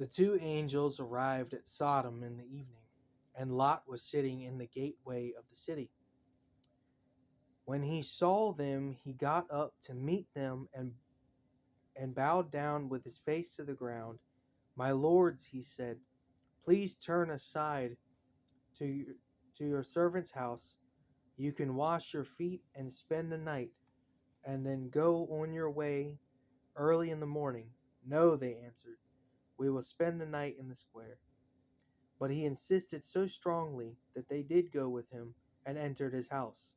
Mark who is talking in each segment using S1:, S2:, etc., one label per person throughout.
S1: The two angels arrived at Sodom in the evening, and Lot was sitting in the gateway of the city. When he saw them, he got up to meet them and bowed down with his face to the ground. "My lords," he said, "please turn aside to your, to your servant's house. You can wash your feet and spend the night, and then go on your way early in the morning." "No," they answered, "we will spend the night in the square." But he insisted so strongly that they did go with him and entered his house.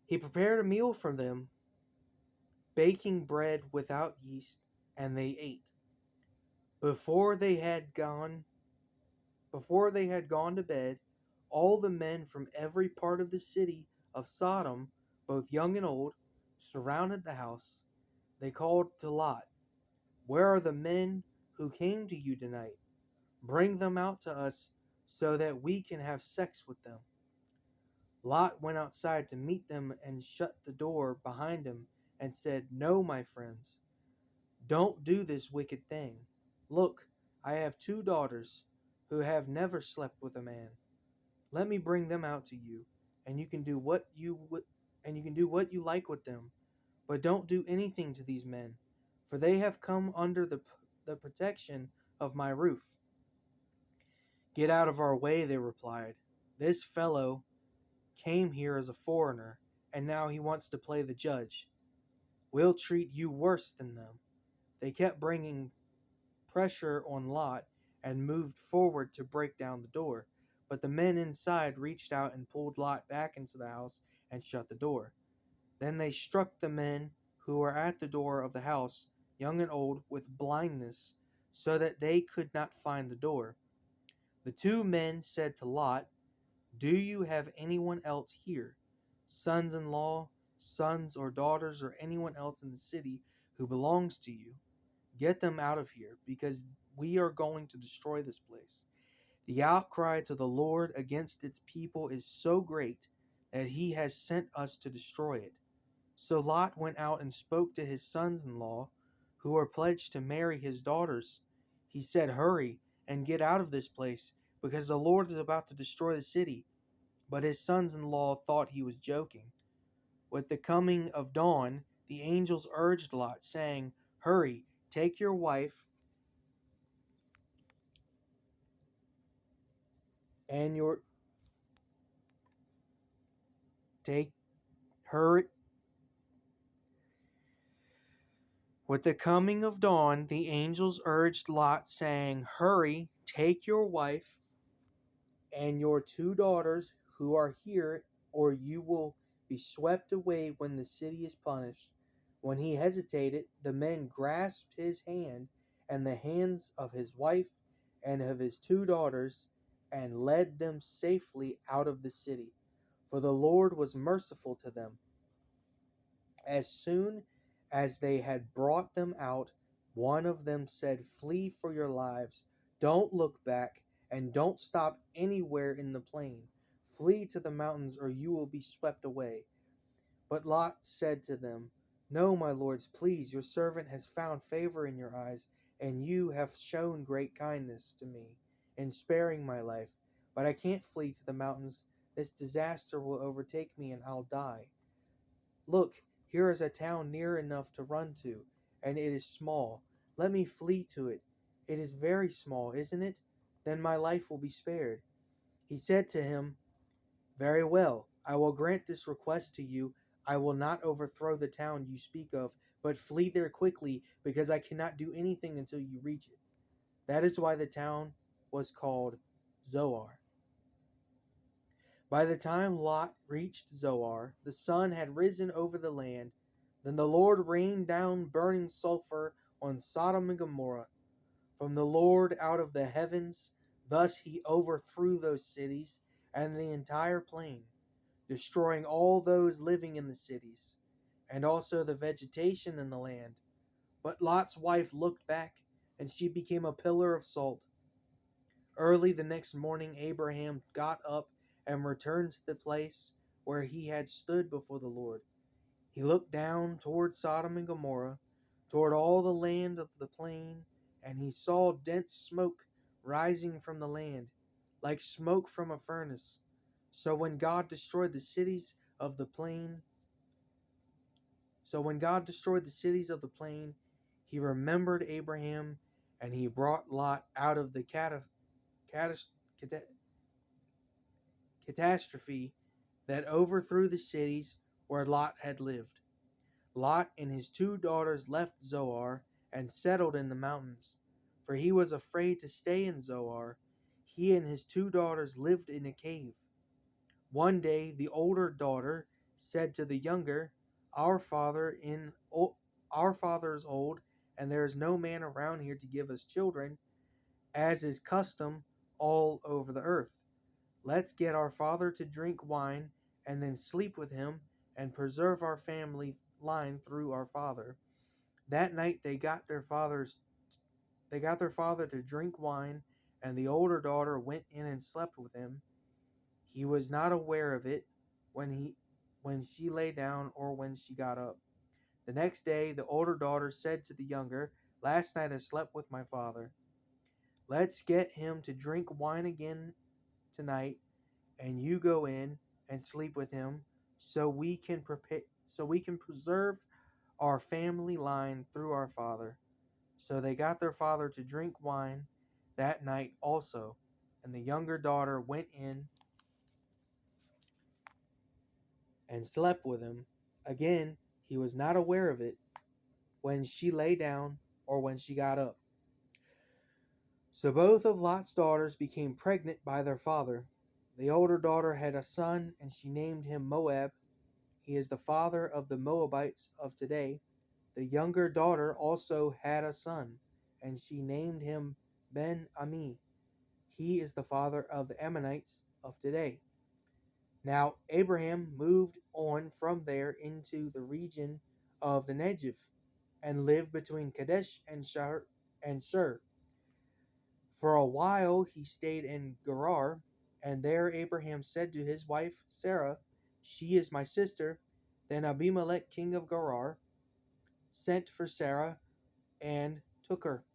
S1: He prepared a meal for them, baking bread without yeast, and they ate. Before they had gone to bed, all the men from every part of the city of Sodom, both young and old, surrounded the house. They called to Lot, "Where are the men who came to you tonight? Bring them out to us so that we can have sex with them." Lot went outside to meet them and shut the door behind him and said, "No, my friends, don't do this wicked thing. Look, I have two daughters who have never slept with a man. Let me bring them out to you, and you can do what you like with them. But don't do anything to these men, for they have come under the protection of my roof." "Get out of our way," they replied. "This fellow came here as a foreigner, and now he wants to play the judge. We'll treat you worse than them." They kept bringing pressure on Lot and moved forward to break down the door. But the men inside reached out and pulled Lot back into the house and shut the door. Then they struck the men who were at the door of the house, young and old, with blindness, so that they could not find the door. The two men said to Lot, "Do you have anyone else here, sons-in-law, sons or daughters, or anyone else in the city who belongs to you? Get them out of here, because we are going to destroy this place. The outcry to the Lord against its people is so great that he has sent us to destroy it." So Lot went out and spoke to his sons-in-law, who were pledged to marry his daughters. He said, "Hurry and get out of this place, because the Lord is about to destroy the city." But his sons-in-law thought he was joking. With the coming of dawn, the angels urged Lot, saying, "Hurry, take your wife and your take hurry." With the coming of dawn, the angels urged Lot, saying, "Hurry, take your wife and your two daughters who are here, or you will be swept away when the city is punished." When he hesitated, the men grasped his hand and the hands of his wife and of his two daughters and led them safely out of the city, for the Lord was merciful to them. As soon as they had brought them out, one of them said, "Flee for your lives. Don't look back, and don't stop anywhere in the plain. Flee to the mountains, or you will be swept away." But Lot said to them, "No, my lords, please, your servant has found favor in your eyes, and you have shown great kindness to me in sparing my life. But I can't flee to the mountains. This disaster will overtake me, and I'll die. Look, here is a town near enough to run to, and it is small. Let me flee to it. It is very small, isn't it? Then my life will be spared." He said to him, "Very well, I will grant this request to you. I will not overthrow the town you speak of, but flee there quickly, because I cannot do anything until you reach it." That is why the town was called Zoar. By the time Lot reached Zoar, the sun had risen over the land. Then the Lord rained down burning sulfur on Sodom and Gomorrah from the Lord out of the heavens. Thus he overthrew those cities and the entire plain, destroying all those living in the cities, and also the vegetation in the land. But Lot's wife looked back, and she became a pillar of salt. Early the next morning, Abraham got up and returned to the place where he had stood before the Lord. He looked down toward Sodom and Gomorrah, toward all the land of the plain, and he saw dense smoke rising from the land, like smoke from a furnace. So when God destroyed the cities of the plain, so when God destroyed the cities of the plain, he remembered Abraham, and he brought Lot out of the catas- cata- catastrophe that overthrew the cities where Lot had lived. Lot and his 2 daughters left Zoar and settled in the mountains, for he was afraid to stay in Zoar. He and his 2 daughters lived in a cave. One day the older daughter said to the younger, "Our our father is old, and there is no man around here to give us children, as is custom all over the earth. Let's get our father to drink wine and then sleep with him and preserve our family line through our father." That night they got their father to drink wine, and the older daughter went in and slept with him. He was not aware of it when she lay down or when she got up. The next day the older daughter said to the younger, "Last night I slept with my father. Let's get him to drink wine again tonight, and you go in and sleep with him so we can preserve our family line through our father." So they got their father to drink wine that night also, and the younger daughter went in and slept with him. Again, he was not aware of it when she lay down or when she got up. So both of Lot's daughters became pregnant by their father. The older daughter had a son, and she named him Moab. He is the father of the Moabites of today. The younger daughter also had a son, and she named him Ben Ami. He is the father of the Ammonites of today. Now Abraham moved on from there into the region of the Negev, and lived between Kadesh and Shur. For a while he stayed in Gerar, and there Abraham said to his wife Sarah, "She is my sister." Then Abimelech king of Gerar sent for Sarah and took her.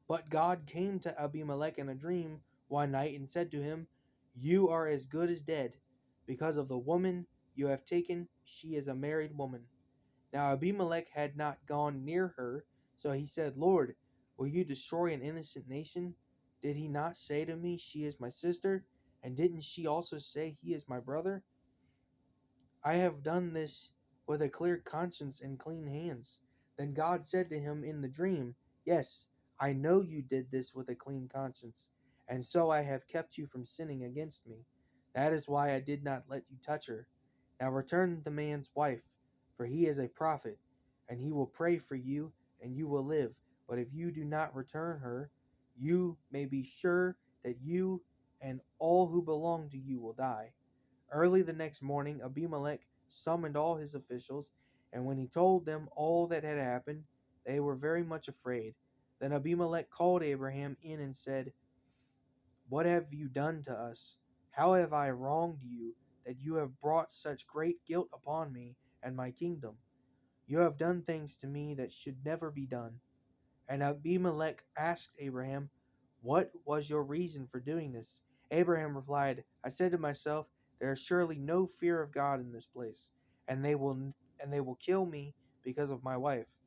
S1: But God came to Abimelech in a dream one night and said to him, "You are as good as dead, because of the woman you have taken. She is a married woman." Now Abimelech had not gone near her, so he said, "Lord, will you destroy an innocent nation? Did he not say to me, 'She is my sister'? And didn't she also say, 'He is my brother'? I have done this with a clear conscience and clean hands." Then God said to him in the dream, "Yes, I know you did this with a clean conscience, and so I have kept you from sinning against me. That is why I did not let you touch her. Now return the man's wife, for he is a prophet, and he will pray for you, and you will live. But if you do not return her, you may be sure that you and all who belong to you will die." Early the next morning Abimelech summoned all his officials, and when he told them all that had happened, they were very much afraid. Then Abimelech called Abraham in and said, "What have you done to us? How have I wronged you, that you have brought such great guilt upon me and my kingdom? You have done things to me that should never be done." And Abimelech asked Abraham, "What was your reason for doing this?" Abraham replied, "I said to myself, there is surely no fear of God in this place, and they will kill me because of my wife.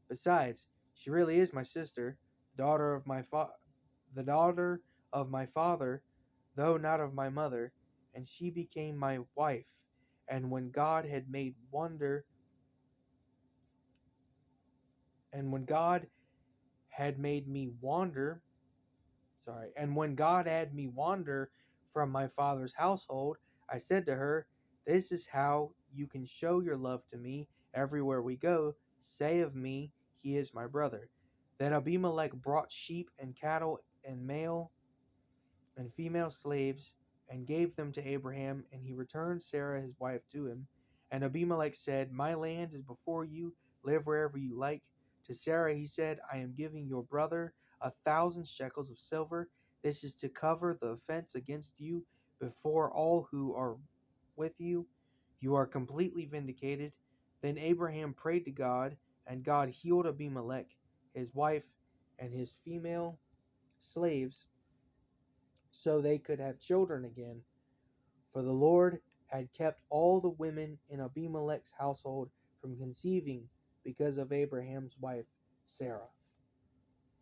S1: Besides, she really is my sister, daughter of my the daughter of my father, though not of my mother, and she became my wife. And when God had made wonder, and when God had made me wander and when God had me wander from my father's household, I said to her, 'This is how you can show your love to me everywhere we go. Say of me, he is my brother.' Then Abimelech brought sheep and cattle and male and female slaves, and gave them to Abraham, and he returned Sarah his wife to him. And Abimelech said, 'My land is before you, live wherever you like.' To Sarah he said, 'I am giving your brother 1,000 shekels of silver. This is to cover the offense against you before all who are with you. You are completely vindicated.' Then Abraham prayed to God, and God healed Abimelech, his wife, and his female slaves so they could have children again. For the Lord had kept all the women in Abimelech's household from conceiving because of Abraham's wife Sarah.